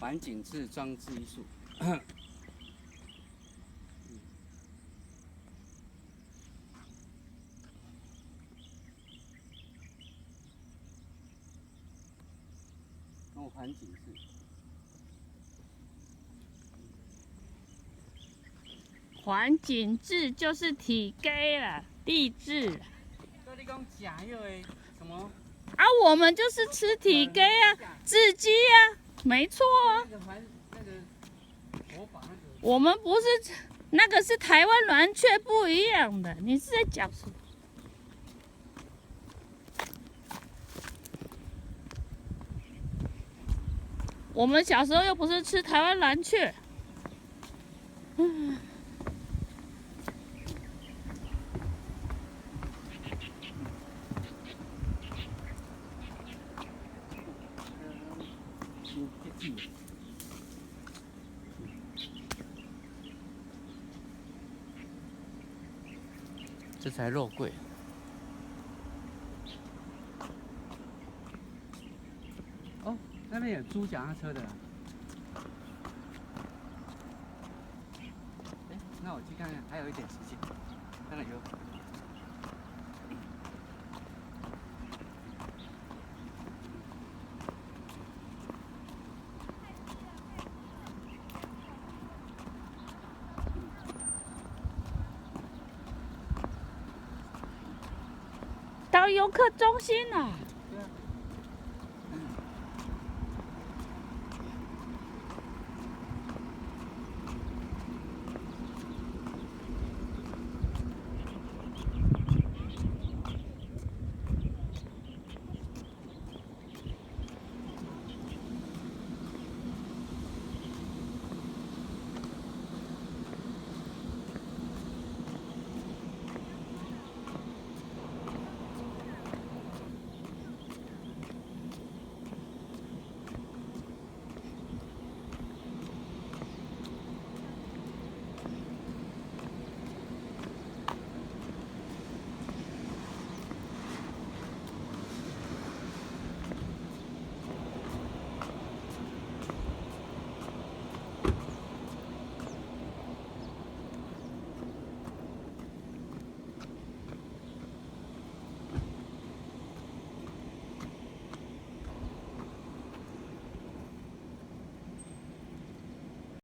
环景致装置艺术。哦，环景致。环景致就是体阶啦，地质。所以你讲假药的什么？啊，我们就是吃体阶啊，雉鸡啊，没错啊。我们不是那个是台湾蓝雀不一样的，你是在讲什么？我们小时候又不是吃台湾蓝雀。这才肉桂。哦，那边有租脚踏车的。哎，那我去看看，还有一点时间，看看有。到游客中心了。